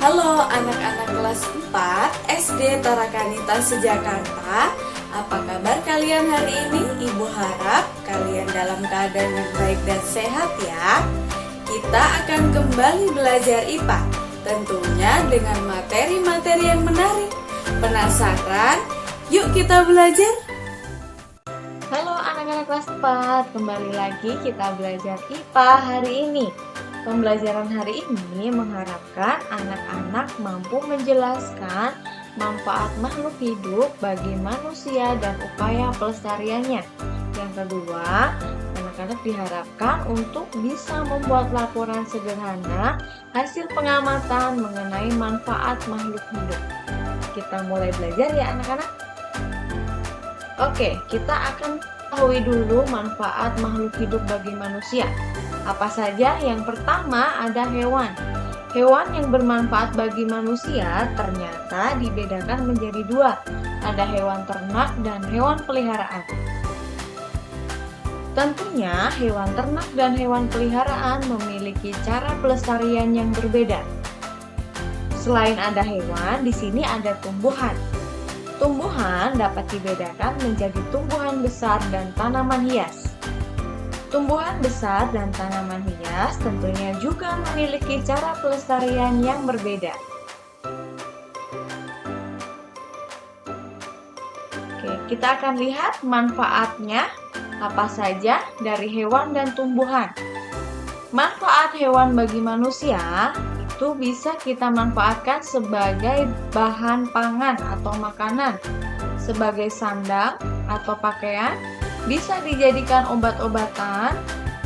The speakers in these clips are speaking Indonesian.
Halo anak-anak kelas 4 SD Tarakanita Sejakarta. Apa kabar kalian hari ini? Ibu harap kalian dalam keadaan yang baik dan sehat ya. Kita akan kembali belajar IPA, tentunya dengan materi-materi yang menarik. Penasaran? Yuk kita belajar. Halo anak-anak kelas 4, kembali lagi kita belajar IPA hari ini. Pembelajaran hari ini mengharapkan anak-anak mampu menjelaskan manfaat makhluk hidup bagi manusia dan upaya pelestariannya. Yang kedua, anak-anak diharapkan untuk bisa membuat laporan sederhana hasil pengamatan mengenai manfaat makhluk hidup. Kita mulai belajar ya anak-anak. Oke, kita akan ketahui dulu manfaat makhluk hidup bagi manusia. Apa saja? Yang pertama ada hewan. Hewan yang bermanfaat bagi manusia ternyata dibedakan menjadi dua. Ada hewan ternak dan hewan peliharaan. Tentunya hewan ternak dan hewan peliharaan memiliki cara pelestarian yang berbeda. Selain ada hewan, di sini ada tumbuhan. Tumbuhan dapat dibedakan menjadi tumbuhan besar dan tanaman hias. Tumbuhan besar dan tanaman hias tentunya juga memiliki cara pelestarian yang berbeda. Oke, kita akan lihat manfaatnya apa saja dari hewan dan tumbuhan. Manfaat hewan bagi manusia itu bisa kita manfaatkan sebagai bahan pangan atau makanan, sebagai sandang atau pakaian, bisa dijadikan obat-obatan,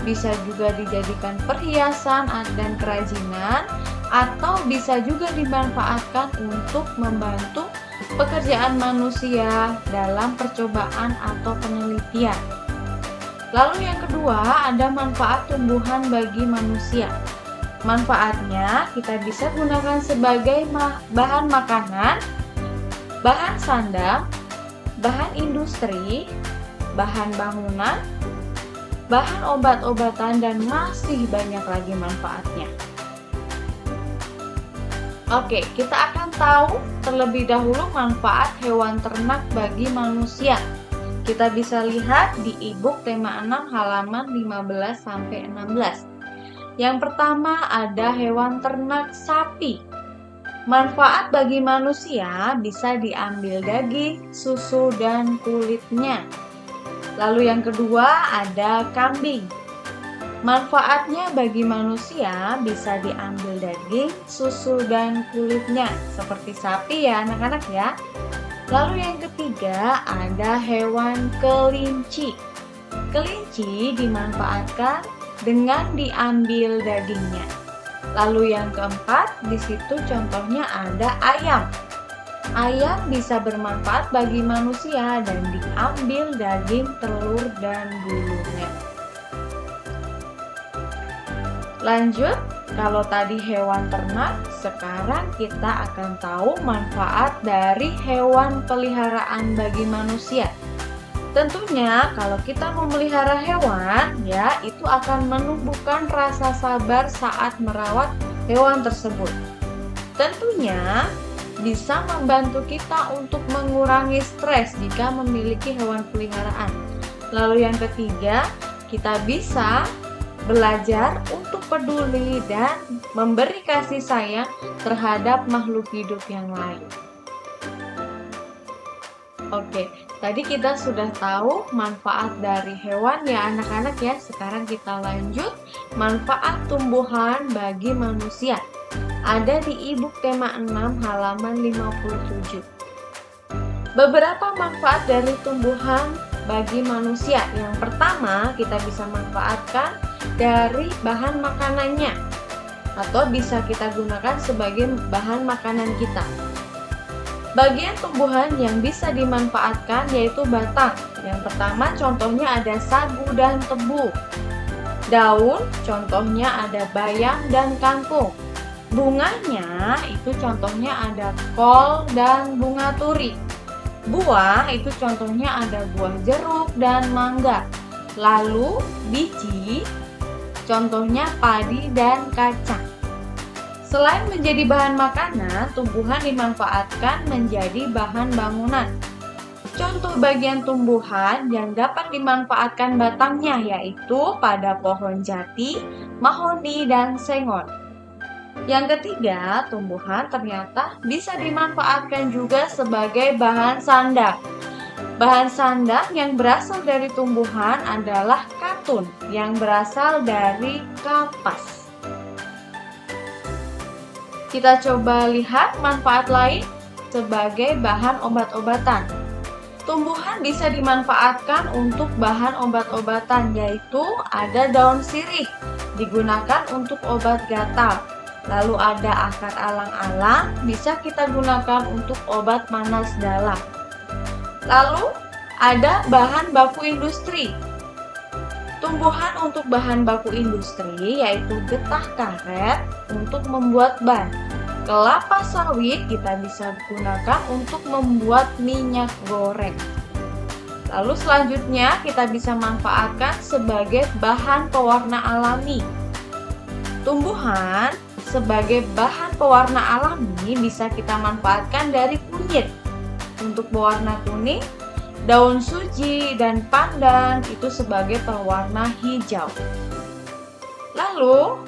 bisa juga dijadikan perhiasan dan kerajinan, atau bisa juga dimanfaatkan untuk membantu pekerjaan manusia dalam percobaan atau penelitian. Lalu yang kedua, ada manfaat tumbuhan bagi manusia. Manfaatnya kita bisa gunakan sebagai bahan makanan, bahan sandang, bahan industri, bahan bangunan, bahan obat-obatan, dan masih banyak lagi manfaatnya. Oke, kita akan tahu terlebih dahulu manfaat hewan ternak bagi manusia. Kita bisa lihat di e-book tema 6 halaman 15-16. Yang pertama ada hewan ternak sapi. Manfaat bagi manusia bisa diambil daging, susu, dan kulitnya. Lalu yang kedua ada kambing. Manfaatnya bagi manusia bisa diambil daging, susu, dan kulitnya seperti sapi ya anak-anak ya. Lalu yang ketiga ada hewan kelinci. Kelinci dimanfaatkan dengan diambil dagingnya. Lalu yang keempat di situ contohnya ada ayam. Ayam bisa bermanfaat bagi manusia dan diambil daging, telur, dan bulunya. Lanjut, kalau tadi hewan ternak, sekarang kita akan tahu manfaat dari hewan peliharaan bagi manusia. Tentunya kalau kita memelihara hewan, ya itu akan menumbuhkan rasa sabar saat merawat hewan tersebut. Tentunya bisa membantu kita untuk mengurangi stres jika memiliki hewan peliharaan. Lalu yang ketiga, kita bisa belajar untuk peduli dan memberi kasih sayang terhadap makhluk hidup yang lain. Oke, tadi kita sudah tahu manfaat dari hewan ya anak-anak ya. Sekarang kita lanjut manfaat tumbuhan bagi manusia. Ada di e-book tema 6 halaman 57. Beberapa manfaat dari tumbuhan bagi manusia. Yang pertama, kita bisa manfaatkan dari bahan makanannya atau bisa kita gunakan sebagai bahan makanan kita. Bagian tumbuhan yang bisa dimanfaatkan yaitu batang. Yang pertama contohnya ada sagu dan tebu. Daun contohnya ada bayam dan kangkung. Bunganya itu contohnya ada kol dan bunga turi. Buah itu contohnya ada buah jeruk dan mangga. Lalu biji contohnya padi dan kacang. Selain menjadi bahan makanan, tumbuhan dimanfaatkan menjadi bahan bangunan. Contoh bagian tumbuhan yang dapat dimanfaatkan batangnya yaitu pada pohon jati, mahoni, dan sengon. Yang ketiga, tumbuhan ternyata bisa dimanfaatkan juga sebagai bahan sandang. Bahan sandang yang berasal dari tumbuhan adalah katun yang berasal dari kapas. Kita coba lihat manfaat lain sebagai bahan obat-obatan. Tumbuhan bisa dimanfaatkan untuk bahan obat-obatan, yaitu ada daun sirih, digunakan untuk obat gatal. Lalu ada akar alang-alang, bisa kita gunakan untuk obat panas dalam. Lalu ada bahan baku industri. Tumbuhan untuk bahan baku industri yaitu getah karet untuk membuat ban. Kelapa sawit kita bisa gunakan untuk membuat minyak goreng. Lalu selanjutnya kita bisa manfaatkan sebagai bahan pewarna alami. Tumbuhan sebagai bahan pewarna alami bisa kita manfaatkan dari kunyit untuk pewarna kuning, daun suji dan pandan itu sebagai pewarna hijau. Lalu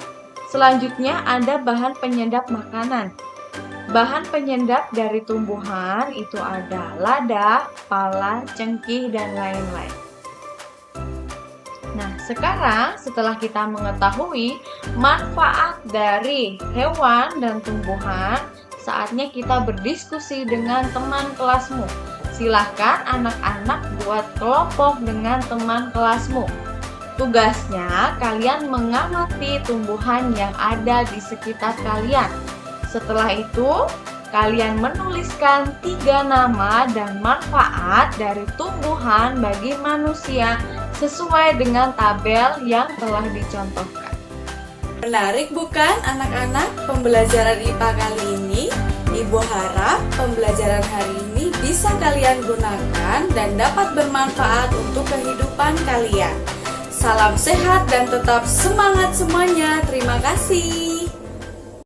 selanjutnya ada bahan penyedap makanan. Bahan penyedap dari tumbuhan itu ada lada, pala, cengkih, dan lain-lain. Nah, sekarang setelah kita mengetahui manfaat dari hewan dan tumbuhan, saatnya kita berdiskusi dengan teman kelasmu. Silahkan anak-anak buat kelompok dengan teman kelasmu. Tugasnya kalian mengamati tumbuhan yang ada di sekitar kalian. Setelah itu, kalian menuliskan 3 nama dan manfaat dari tumbuhan bagi manusia sesuai dengan tabel yang telah dicontohkan. Menarik bukan anak-anak pembelajaran IPA kali ini? Ibu harap pembelajaran hari ini bisa kalian gunakan dan dapat bermanfaat untuk kehidupan kalian. Salam sehat dan tetap semangat semuanya. Terima kasih.